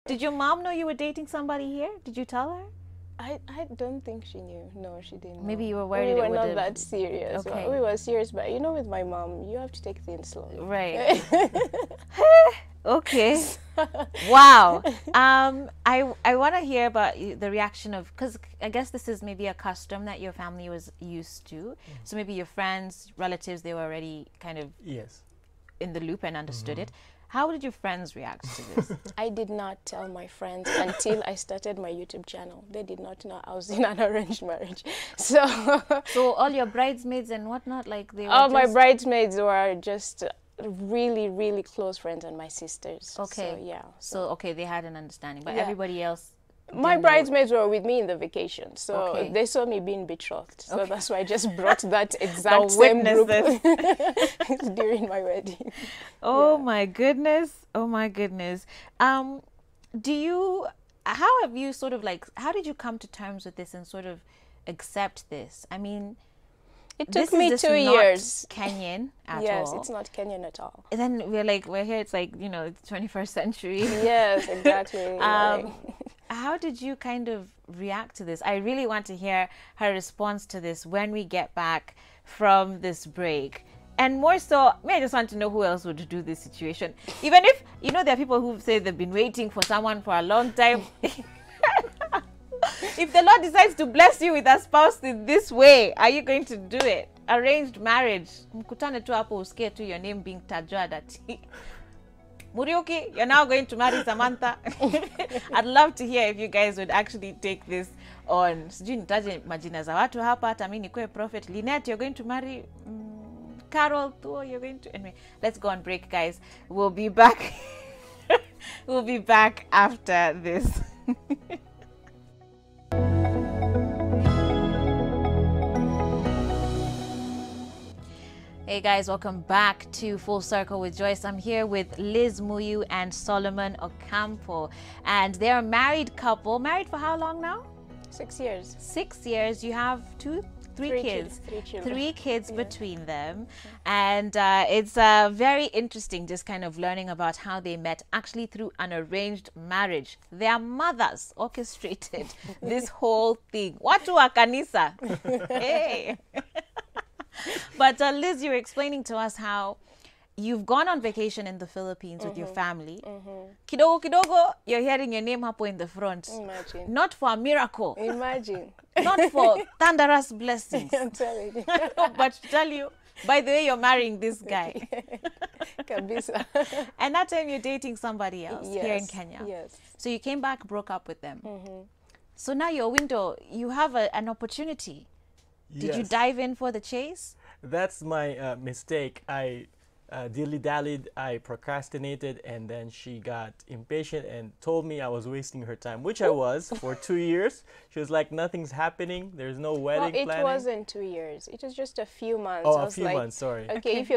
Did your mom know you were dating somebody here? Did you tell her? I don't think she knew. No, she didn't know. Maybe you were worried we it were not would've- that serious. Okay. Well, we were serious, but you know, with my mom, you have to take things slowly. Right. Okay. Wow. I want to hear about the reaction of, because I guess this is maybe a custom that your family was used to. So maybe your friends, relatives, they were already kind of Yes. in the loop and understood it. How did your friends react to this? I did not tell my friends until I started my YouTube channel. They did not know I was in an arranged marriage. So, So all your bridesmaids and whatnot, like they were all my just- bridesmaids were just really, really close friends and my sisters. Okay. So, yeah. So okay, they had an understanding, but Yeah. everybody else. My didn't know. bridesmaids were with me in the vacation, so Okay. they saw me being betrothed. So that's why I just brought that exact The same group witnesses. during my wedding. Oh my goodness. Oh my goodness. Do you, how have you sort of like, how did you come to terms with this and sort of accept this? I mean, It this took me is just 2 not years. Kenyan at Yes, all. it's not Kenyan at all. And then we're here, it's like, you know, it's 21st century. Yes, exactly. Like, How did you kind of react to this? I really want to hear her response to this when we get back from this break. And more so, I just want to know who else would do this situation. Even if, you know, there are people who say they've been waiting for someone for a long time. If the Lord decides to bless you with a spouse in this way, are you going to do it? Arranged marriage. Mkutane tu hapo usikie tu your name being tajwa that Muriuki, you're now going to marry Samantha. I'd love to hear if you guys would actually take this on. Sijui nitaje majina za watu hapa, hata mimi nikuwe prophet. Lynette, you're going to marry Carol, Thuo, you're going to... Anyway, let's go on break, guys. We'll be back. We'll be back after this. Hey guys, welcome back to Full Circle with Joyce. I'm here with Liz Muyu and Solomon Ocampo, and they're a married couple. Married for how long now? 6 years. 6 years. You have three kids. Three children. 3 kids between them, and it's very interesting just kind of learning about how they met actually through an arranged marriage. Their mothers orchestrated this whole thing. Watu wa kanisa. Hey. But Liz, you were explaining to us how you've gone on vacation in the Philippines with your family. Kidogo kidogo, you're hearing your name hapo in the front. Imagine. Not for a miracle, Imagine. not for thunderous blessings, I'm telling you. but to tell you, by the way, you're marrying this guy. Kabisa. And that time you're dating somebody else here in Kenya. Yes. So you came back, broke up with them. So now your window, you have an opportunity. Did you Yes. dive in for the chase? That's my mistake. I dilly-dallied, I procrastinated, and then she got impatient and told me I was wasting her time, which I was for 2 years. She was like, nothing's happening. There's no Well, wedding it planning. wasn't 2 years. It was just a few months. Oh, I a was few like, months, sorry. Okay, if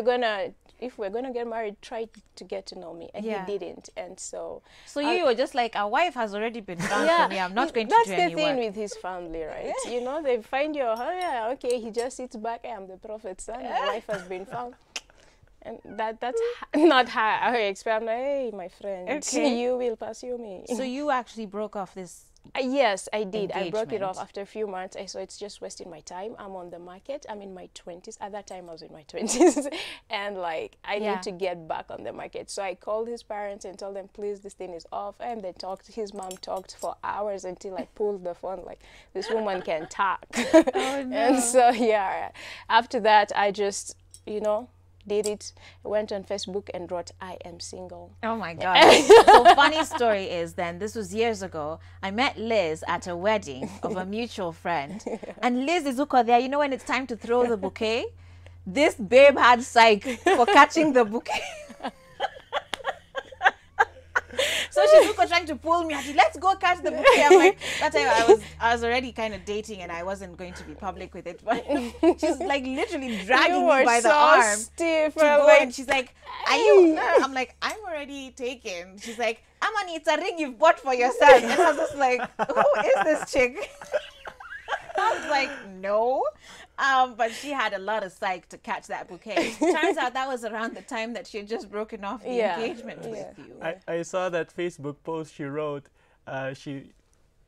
we're gonna get married, try to get to know me. And Yeah. he didn't. And so So you were just like, a wife has already been found for me. I'm not going to that's do the any thing work. with his family, right? You know, they find you, oh yeah, okay, he just sits back, I am the prophet's son, my wife has been found. And that's not how I expect. I'm like, hey, my friend, Okay. you will pursue me. So you actually broke off this. Yes, I did. I broke it Engagement. off after a few months. I saw it's just wasting my time. I'm on the market. I'm in my 20s. At that time, I was in my 20s. And like, I Yeah. need to get back on the market. So I called his parents and told them, please, this thing is off. And they talked. His mom talked for hours until I pulled the phone. Like, this woman can talk. Oh, no. And so, yeah, after that, I just, you know, did it, went on Facebook and wrote, I am single. Oh my God. So funny story is then, this was years ago, I met Liz at a wedding of a mutual friend. And Liz is uko there, you know when it's time to throw the bouquet? This babe had psych for catching the bouquet. So she's uko trying to pull me. Let's go catch the bouquet. I'm like, that time I was already kind of dating and I wasn't going to be public with it. But she's like literally dragging me by the arm. Stiff. To I'm go like, and she's like, are you? I'm like, I'm already taken. She's like, Amani, it's a ring you've bought for yourself. And I was just like, who is this chick? I was like, no. But she had a lot of psych to catch that bouquet. Turns out that was around the time that she had just broken off the engagement with you. I saw that Facebook post she wrote. She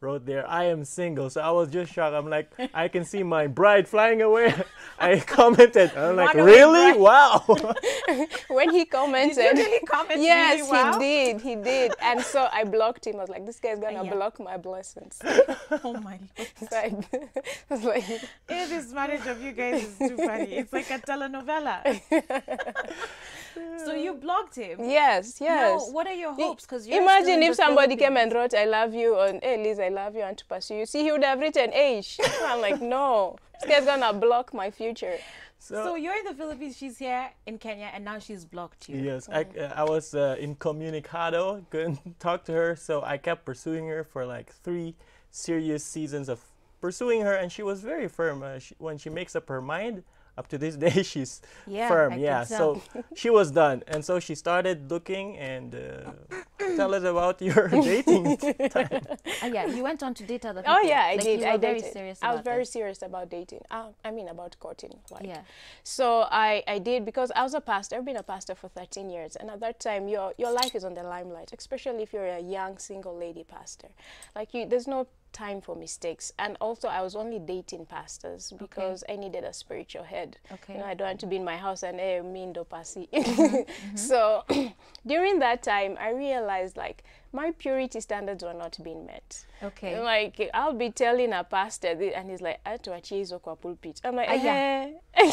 wrote there, "I am single." So I was just shocked. I'm like, I can see my bride flying away. I commented. I'm like, really? Wow. When he commented, did you really comment? Yes, really? Wow. he did. And so I blocked him. I was like, this guy's gonna block my blessings. Oh my God. I was like, This marriage of you guys is too funny. It's like a telenovela. So you blocked him? Yes. Now, what are your hopes? Because imagine if somebody came and wrote, "I love you," on, "Hey Liz, I love you, and to pursue you." See, he would have written H. I'm like, no, this guy's gonna block my future. So you're in the Philippines, she's here in Kenya, and now she's blocked you. Yes, I was incommunicado, couldn't talk to her, so I kept pursuing her for like 3 serious seasons of pursuing her, and she was very firm. When she makes up her mind, up to this day, she's firm. So she was done, and so she started looking. And tell us about your dating time. You went on to date other people. Oh yeah, I did. I very dated. serious. I was very serious about dating. I mean about courting. Like. Yeah. So I did, because I was a pastor. I've been a pastor for 13 years, and at that time, your life is on the limelight, especially if you're a young single lady pastor. Like there's no time for mistakes. And also I was only dating pastors because I needed a spiritual head. Okay. You know, I don't want to be in my house and mindo pasi. So during that time I realized like my purity standards were not being met. Okay. Like I'll be telling a pastor and he's like, "Atuachie hizo kwa pulpit." I'm like, imagine. And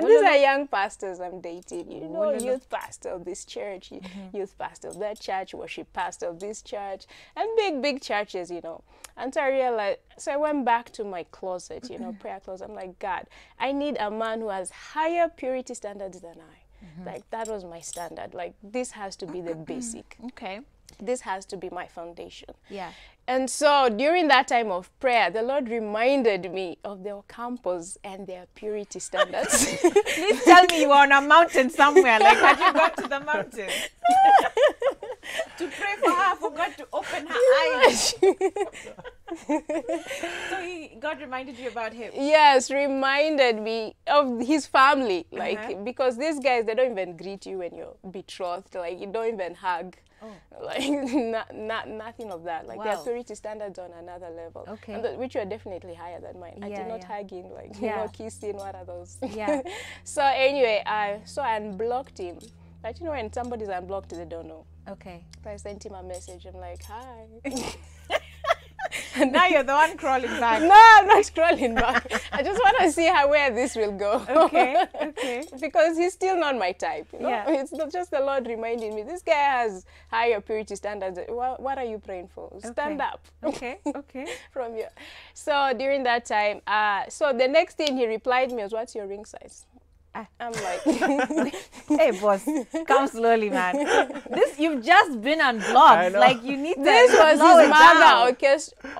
these are young pastors I'm dating. You know, youth pastor of this church, youth pastor of that church, worship pastor of this church, and big churches, you know. And so I realized, so I went back to my closet, you know, prayer closet. I'm like, God, I need a man who has higher purity standards than I. Like that was my standard. Like this has to be the basic. Okay. This has to be my foundation. Yeah. And so during that time of prayer, the Lord reminded me of the Ocampos and their purity standards. Please tell me you were on a mountain somewhere. Like, had you gone to the mountain? To pray for her, for God to open her eyes. So God reminded you about him? Yes, reminded me of his family. Like, because these guys, they don't even greet you when you're betrothed. Like, you don't even hug. Like nothing of that. Like their purity standards on another level. Okay. And which were definitely higher than mine. I did not hugging, like you know, kissing. What are those? Yeah. So anyway, I unblocked him. But you know, when somebody's unblocked, they don't know. Okay. So I sent him a message. I'm like, "Hi." Now you're the one crawling back. No, I'm not crawling back. I just want to see where this will go. Okay, okay. Because he's still not my type. You know? Yeah. It's not just the Lord reminding me, this guy has higher purity standards. What are you praying for? Stand up. Okay, okay. From you. So during that time, so the next thing he replied me was, "What's your ring size?" I'm like, hey boss, come slowly, man. You've just been on vlogs. Like you need to. This was his mother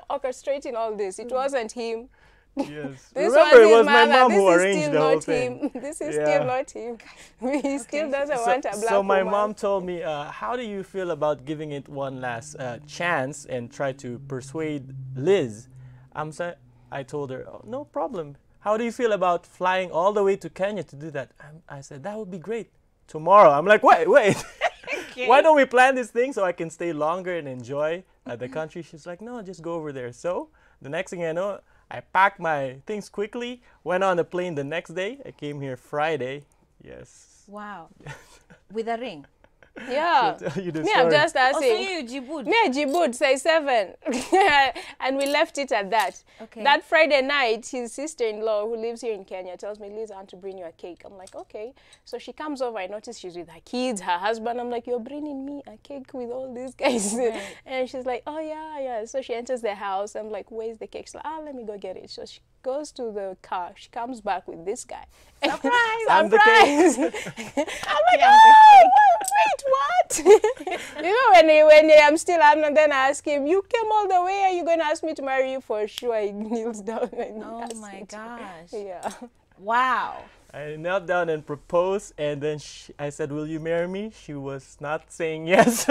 orchestrating all this. It wasn't him. Yes. This Remember, it was mother. my mom this who arranged the whole thing. This is still not him. He still doesn't want a black So my woman. mom told me, how do you feel about giving it one last chance and try to persuade Liz? I told her, oh, no problem. How do you feel about flying all the way to Kenya to do that? I said, that would be great. Tomorrow. I'm like, wait. Okay. Why don't we plan this thing so I can stay longer and enjoy the country? She's like, no, just go over there. So the next thing I know, I packed my things quickly, went on the plane the next day. I came here Friday. Yes. Wow. With a ring? Yeah. Me, I'm just asking. So you Djibouti? Me, Djibouti, say 7. And we left it at that. Okay. That Friday night, his sister-in-law, who lives here in Kenya, tells me, Liz, I want to bring you a cake. I'm like, okay. So she comes over. I notice she's with her kids, her husband. I'm like, you're bringing me a cake with all these guys. Right. And she's like, oh, yeah. So she enters the house. I'm like, where's the cake? She's like, let me go get it. So she goes to the car. She comes back with this guy. Surprise! I'm the cake. I'm like, oh, wait, what? You know, when I'm still out, and then I ask him, you came all the way, are you going to ask me to marry you? For sure. He kneels down and oh my gosh. Yeah. Wow. I knelt down and proposed, and then I said, "Will you marry me?" She was not saying yes.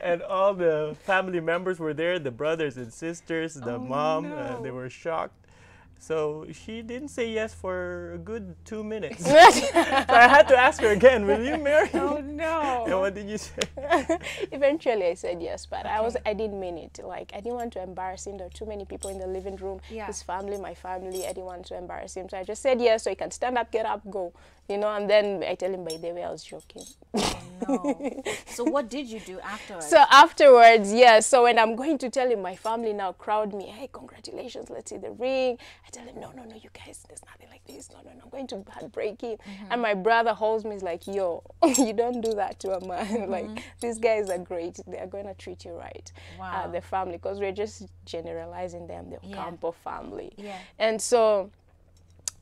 And all the family members were there, the brothers and sisters, the mom, they were shocked. So she didn't say yes for a good 2 minutes. So I had to ask her again, "Will you marry me?" Oh no. And what did you say? Eventually I said yes, but I didn't mean it. Like, I didn't want to embarrass him. There were too many people in the living room. Yeah. His family, my family. I didn't want to embarrass him. So I just said yes, so he can stand up, get up, go. You know, and then I tell him, by the way, I was joking. No. So what did you do afterwards? So afterwards, yes. So when I'm going to tell him, my family now crowd me. Hey, congratulations, let's see the ring. I tell him, no, you guys, there's nothing like this. No, I'm going to heartbreak him. And my brother holds me, he's like, yo, you don't do that to a man. Like, these guys are great. They are going to treat you right. Wow. The family, because we're just generalizing them, the Ocampos family. Yeah. And so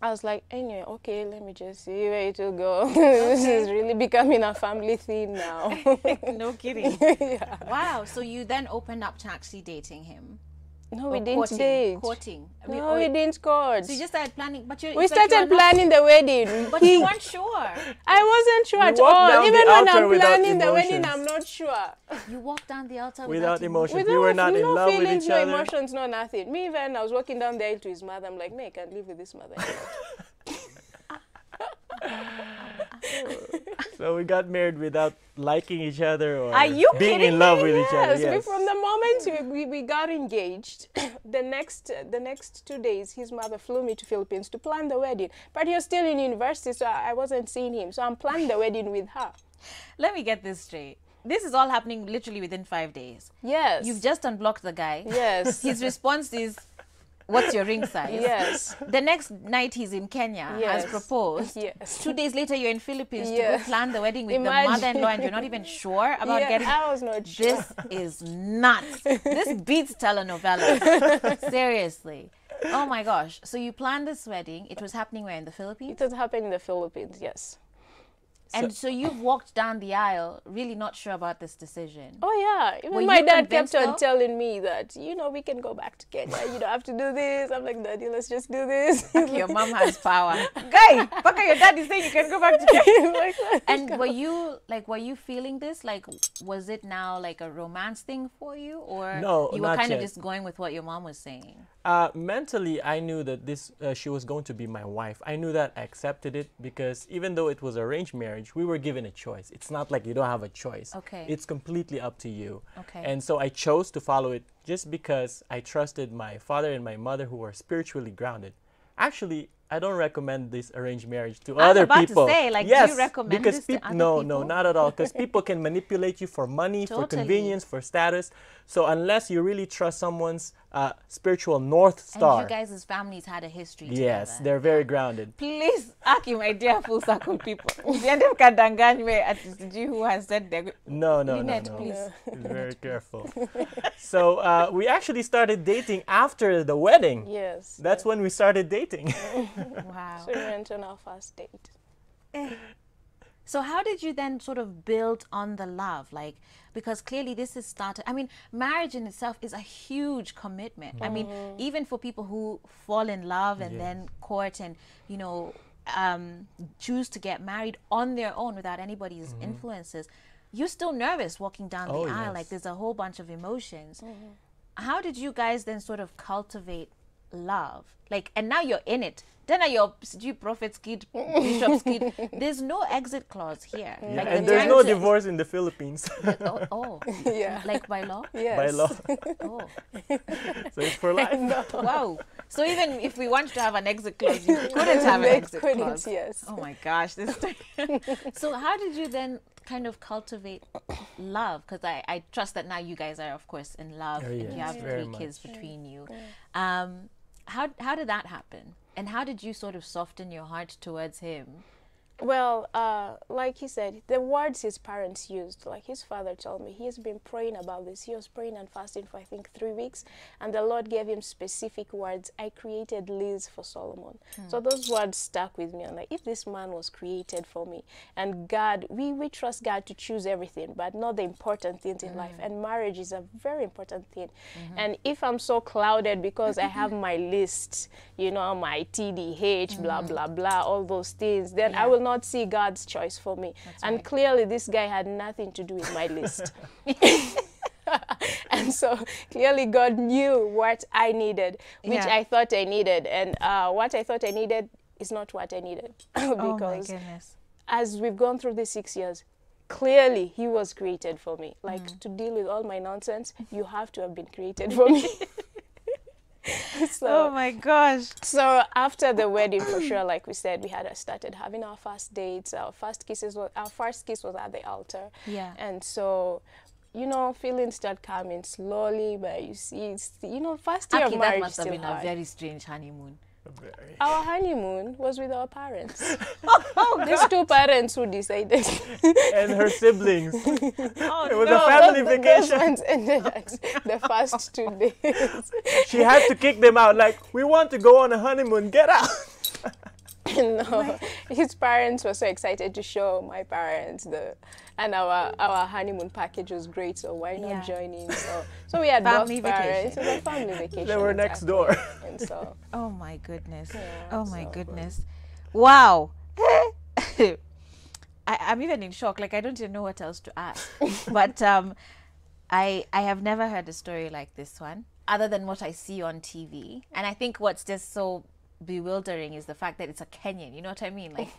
I was like, anyway, okay, let me just see where it will go. This is really becoming a family thing now. No kidding. Yeah. Wow. So you then opened up to actually dating him? No, we Or didn't date. Courting. I mean, No, we didn't court. So you just started planning, but you. We started planning the wedding. But you weren't sure. I wasn't sure You at walked all. down the Even when altar I'm without planning the wedding, emotions. I'm not sure. You walked down the altar Without emotions. With We were not in no love with feelings, each no other. emotions, no nothing. Me, even I was walking down the aisle to his mother. I'm like, I can't live with this mother. So we got married without liking each other or Are you being kidding in love me? with each other. Yes, Yes. from the moment we got engaged, the next 2 days, his mother flew me to Philippines to plan the wedding. But he was still in university, so I wasn't seeing him. So I'm planning the wedding with her. Let me get this straight. This is all happening literally within 5 days. Yes. You've just unblocked the guy. Yes. His response is, "What's your ring size?" Yes. The next night he's in Kenya, has Yes. proposed. Yes. 2 days later you're in Philippines to Yes. go plan the wedding with Imagine. the mother-in-law, and you're not even sure about Yeah, getting. I was not sure. This is nuts. This beats telenovelas. Seriously. Oh my gosh. So you planned this wedding. It was happening where, in the Philippines? It has happened in the Philippines, yes. And so you've walked down the aisle really not sure about this decision. Oh yeah, Were even my you dad kept convinced, on though? telling me that, we can go back to Kenya. You don't have to do this. I'm like, Daddy, let's just do this. Your mom has power. Guy, Paka, your dad is saying you can go back to Kenya. Like, And were you feeling this? Like, was it now like a romance thing for you? Or No, you were not kind of yet. just going with what your mom was saying? Mentally, I knew that she was going to be my wife. I knew that. I accepted it because even though it was arranged marriage, we were given a choice. It's not like you don't have a choice. Okay. It's completely up to you. Okay. And so I chose to follow it just because I trusted my father and my mother, who were spiritually grounded. Actually, I don't recommend this arranged marriage to other about to people. say, like, do yes, you recommend because this to other no, people? not at all. Because people can manipulate you for money, for Totally. convenience, for status. So unless you really trust someone's spiritual North Star. And you guys' families had a history Yes, together. they're very grounded. Please, Aki, my dear full circle people. Usiende mkadanganywe ati sijui who has said they're No. Lynette, please. Be very careful. So we actually started dating after the wedding. yes. That's when we started dating. Wow. So we went on our first date. So how did you then sort of build on the love? Like, because clearly this is started, I mean, marriage in itself is a huge commitment. I mean, even for people who fall in love and then court and, choose to get married on their own without anybody's influences, you're still nervous walking down the aisle. yes. Like, there's a whole bunch of emotions. How did you guys then sort of cultivate love? Like, and now you're in it. Then are your prophet's kid, bishop's kid. There's no exit clause here. Yeah, Like, and the there's no terms- divorce in the Philippines Oh, Yeah. like by law? Yes. by law. Oh, So it's for life. wow. So even if we wanted to have an exit clause, you couldn't have an They exit couldn't, clause. yes. Oh my gosh, this. So how did you then kind of cultivate love? Because I trust that now you guys are, of course, in love. Oh, and yes, you have very 3 kids much. between you. How did that happen? And how did you sort of soften your heart towards him Well, like he said, the words his parents used, like his father told me, he's been praying about this. He was praying and fasting for, I think, 3 weeks, and the Lord gave him specific words. I created Liz for Solomon. So those words stuck with me. I'm like, if this man was created for me, and God, we trust God to choose everything, but not the important things in life. And marriage is a very important thing. And if I'm so clouded because I have my list, you know, my TDH, blah, blah, blah, all those things, then I will not see God's choice for me. That's and right. clearly this guy had nothing to do with my list. And so clearly God knew what I needed, which I thought I needed. And what I thought I needed is not what I needed. Oh my Because goodness. as we've gone through these 6 years, clearly he was created for me. Like, to deal with all my nonsense, you have to have been created for me. Oh my gosh. So after the wedding, for sure, like we said, we had started having our first dates. Our first kiss was at the altar. Yeah. And so, you know, feelings start coming slowly, but you see, it's, you know, first year Aki, of that marriage must is have still been a hard. very strange honeymoon. Very. Our honeymoon was with our parents. Oh, These two parents who decided. And her siblings. oh It was no. a family Those vacation. ones ended at the first 2 days. She had to kick them out. Like, we want to go on a honeymoon. Get out. No, his parents were so excited to show my parents and our honeymoon package was great, so why not join in? So we had Family both parents. vacation. It was a family vacation. They were next door. And so Oh my goodness. Yeah, Oh my so- goodness. Wow. I'm even in shock. Like, I don't even know what else to ask. But I have never heard a story like this one, other than what I see on TV. And I think what's just so bewildering is the fact that it's a Kenyan. You know what I mean? Like,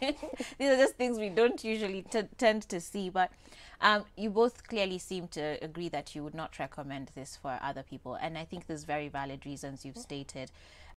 these are just things we don't usually tend to see. But you both clearly seem to agree that you would not recommend this for other people. And I think there's very valid reasons you've stated.